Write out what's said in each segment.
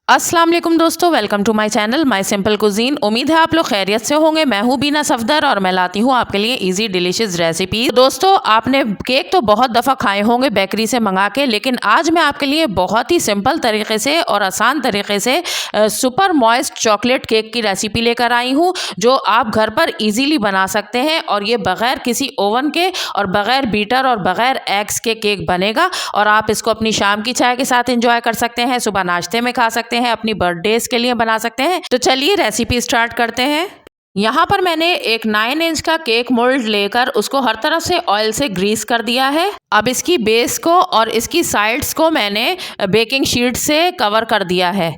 अस्सलाम वालेकुम दोस्तों, welcome to my channel my simple cuisine. उम्मीद है आप लोग खैरियत से होंगे। मैं हूँ बीना सफदर और मैं लाती हूँ आपके लिए इजी डिलीशियस रेसिपी। दोस्तों, आपने केक तो बहुत दफ़ा खाए होंगे बेकरी से मंगा के, लेकिन आज मैं आपके लिए बहुत ही सिंपल तरीके से और आसान तरीके से सुपर मॉइस्ट चॉकलेट केक की रेसिपी लेकर आई हूँ, जो आप घर पर ईजीली बना सकते हैं। और ये बग़ैर किसी ओवन के और बग़ैर बीटर और बग़ैर एग्स के केक बनेगा और आप इसको अपनी शाम की चाय के साथ इंजॉय कर सकते हैं, सुबह नाश्ते में खा सकते हैं, अपनी बर्थडेज के लिए बना सकते हैं। तो चलिए रेसिपी स्टार्ट करते हैं। यहाँ पर मैंने एक 9 इंच का केक मोल्ड लेकर उसको हर तरफ से ऑयल से ग्रीस कर दिया है। अब इसकी बेस को और इसकी साइड्स को मैंने बेकिंग शीट से कवर कर दिया है।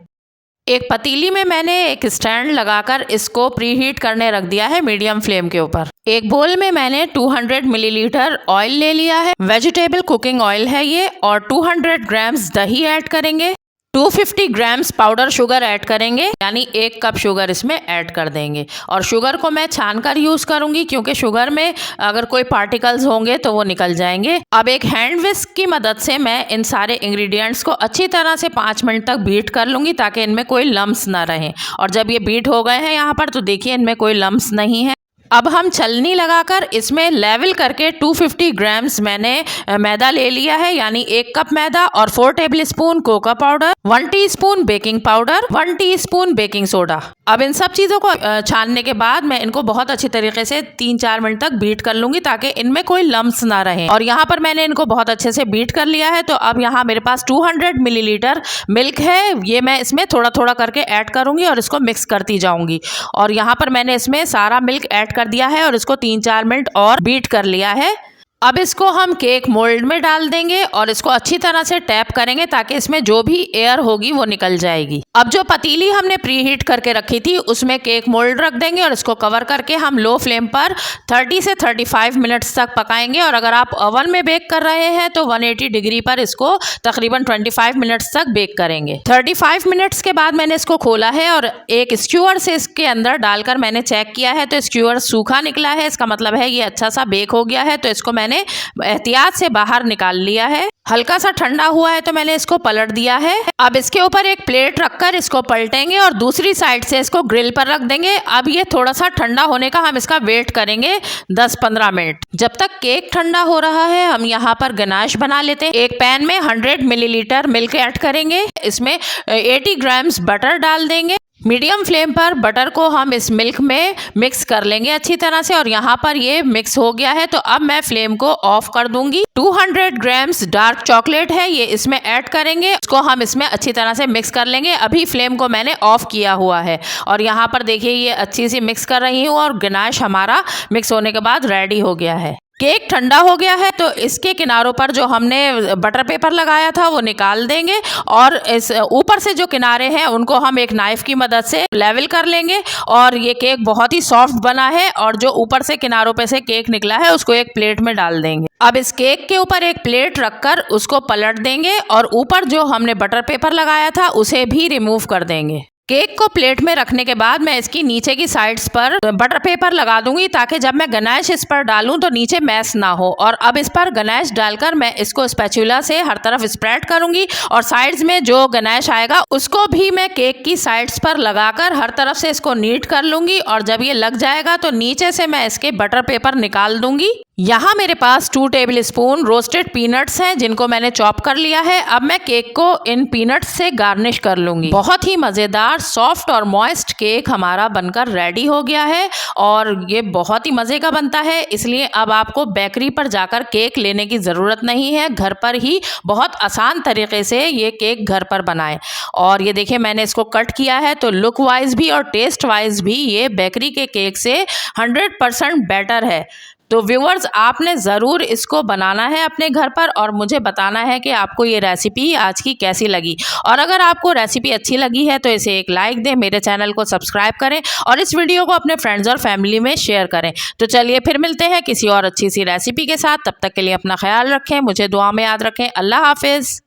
एक पतीली में मैंने एक स्टैंड लगाकर इसको प्रीहीट करने रख दिया है मीडियम फ्लेम के ऊपर। एक बोल में मैंने 200 मिलीलीटर ऑयल ले लिया है, वेजिटेबल कुकिंग ऑयल है ये, और 200 ग्राम्स दही ऐड करेंगे, 250 ग्राम्स पाउडर शुगर ऐड करेंगे, यानी 1 कप शुगर इसमें ऐड कर देंगे। और शुगर को मैं छान कर यूज़ करूंगी क्योंकि शुगर में अगर कोई पार्टिकल्स होंगे तो वो निकल जाएंगे। अब एक हैंड विस्क की मदद से मैं इन सारे इंग्रेडिएंट्स को अच्छी तरह से 5 मिनट तक बीट कर लूँगी ताकि इनमें कोई लम्स ना रहें। और जब ये बीट हो गए हैं यहाँ पर, तो देखिए इनमें कोई लम्स नहीं है। अब हम छलनी लगाकर इसमें लेवल करके 250 ग्राम्स मैंने मैदा ले लिया है, यानी 1 कप मैदा, और 4 tablespoon cocoa powder, 1 teaspoon baking powder, 1 teaspoon baking soda. अब इन सब चीज़ों को छानने के बाद मैं इनको बहुत अच्छी तरीके से 3-4 मिनट तक बीट कर लूँगी ताकि इनमें कोई लम्स ना रहे। और यहाँ पर मैंने इनको बहुत अच्छे से बीट कर लिया है। तो अब यहाँ मेरे पास 200 मिलीलीटर मिल्क है, ये मैं इसमें थोड़ा थोड़ा करके ऐड करूँगी और इसको मिक्स करती जाऊँगी। और यहाँ पर मैंने इसमें सारा मिल्क ऐड कर दिया है और इसको 3-4 मिनट और बीट कर लिया है। अब इसको हम केक मोल्ड में डाल देंगे और इसको अच्छी तरह से टैप करेंगे ताकि इसमें जो भी एयर होगी वो निकल जाएगी। अब जो पतीली हमने प्रीहीट करके रखी थी उसमें केक मोल्ड रख देंगे और इसको कवर करके हम लो फ्लेम पर 30 से 35 मिनट्स तक पकाएंगे। और अगर आप ओवन में बेक कर रहे हैं तो 180 डिग्री पर इसको तकरीबन 25 मिनट्स तक बेक करेंगे। 35 मिनट्स के बाद मैंने इसको खोला है और एक स्क्यूअर से इसके अंदर डालकर मैंने चेक किया है तो स्क्यूअर सूखा निकला है। इसका मतलब है ये अच्छा सा बेक हो गया है। तो इसको मैंने एहतियात से बाहर निकाल लिया है। हल्का सा ठंडा हुआ है तो मैंने इसको पलट दिया है। अब इसके ऊपर एक प्लेट रखकर इसको पलटेंगे और दूसरी साइड से इसको ग्रिल पर रख देंगे। अब ये थोड़ा सा ठंडा होने का हम इसका वेट करेंगे 10-15 मिनट। जब तक केक ठंडा हो रहा है हम यहाँ पर गनाश बना लेते हैं। एक पैन में 100 मिलीलीटर मिल्क ऐड करेंगे, इसमें 80 ग्राम्स बटर डाल देंगे। मीडियम फ्लेम पर बटर को हम इस मिल्क में मिक्स कर लेंगे अच्छी तरह से। और यहाँ पर ये मिक्स हो गया है तो अब मैं फ्लेम को ऑफ कर दूंगी। 200 ग्राम्स डार्क चॉकलेट है, ये इसमें ऐड करेंगे, इसको हम इसमें अच्छी तरह से मिक्स कर लेंगे। अभी फ्लेम को मैंने ऑफ किया हुआ है और यहाँ पर देखिए ये अच्छी सी मिक्स कर रही हूँ और गनाश हमारा मिक्स होने के बाद रेडी हो गया है। केक ठंडा हो गया है तो इसके किनारों पर जो हमने बटर पेपर लगाया था वो निकाल देंगे और इस ऊपर से जो किनारे हैं उनको हम एक नाइफ की मदद से लेवल कर लेंगे। और ये केक बहुत ही सॉफ्ट बना है और जो ऊपर से किनारों पे से केक निकला है उसको एक प्लेट में डाल देंगे। अब इस केक के ऊपर एक प्लेट रखकर उसको पलट देंगे और ऊपर जो हमने बटर पेपर लगाया था उसे भी रिमूव कर देंगे। केक को प्लेट में रखने के बाद मैं इसकी नीचे की साइड्स पर बटर पेपर लगा दूंगी ताकि जब मैं गनाश इस पर डालूं तो नीचे मैस ना हो। और अब इस पर गनाश डालकर मैं इसको स्पैचुला से हर तरफ स्प्रेड करूंगी और साइड्स में जो गनाश आएगा उसको भी मैं केक की साइड्स पर लगाकर हर तरफ से इसको नीट कर लूंगी। और जब ये लग जाएगा तो नीचे से मैं इसके बटर पेपर निकाल दूंगी। यहाँ मेरे पास 2 टेबलस्पून रोस्टेड पीनट्स हैं जिनको मैंने चॉप कर लिया है। अब मैं केक को इन पीनट्स से गार्निश कर लूंगी। बहुत ही मज़ेदार सॉफ्ट और मॉइस्ट केक हमारा बनकर रेडी हो गया है और ये बहुत ही मज़े का बनता है, इसलिए अब आपको बेकरी पर जाकर केक लेने की ज़रूरत नहीं है। घर पर ही बहुत आसान तरीके से ये केक घर पर बनाएं। और ये देखिए मैंने इसको कट किया है तो लुक वाइज भी और टेस्ट वाइज भी ये बेकरी के केक से 100% बेटर है। तो व्यूअर्स, आपने ज़रूर इसको बनाना है अपने घर पर और मुझे बताना है कि आपको ये रेसिपी आज की कैसी लगी। और अगर आपको रेसिपी अच्छी लगी है तो इसे एक लाइक दें, मेरे चैनल को सब्सक्राइब करें और इस वीडियो को अपने फ्रेंड्स और फैमिली में शेयर करें। तो चलिए फिर मिलते हैं किसी और अच्छी सी रेसिपी के साथ। तब तक के लिए अपना ख्याल रखें, मुझे दुआ में याद रखें। अल्लाह हाफिज़।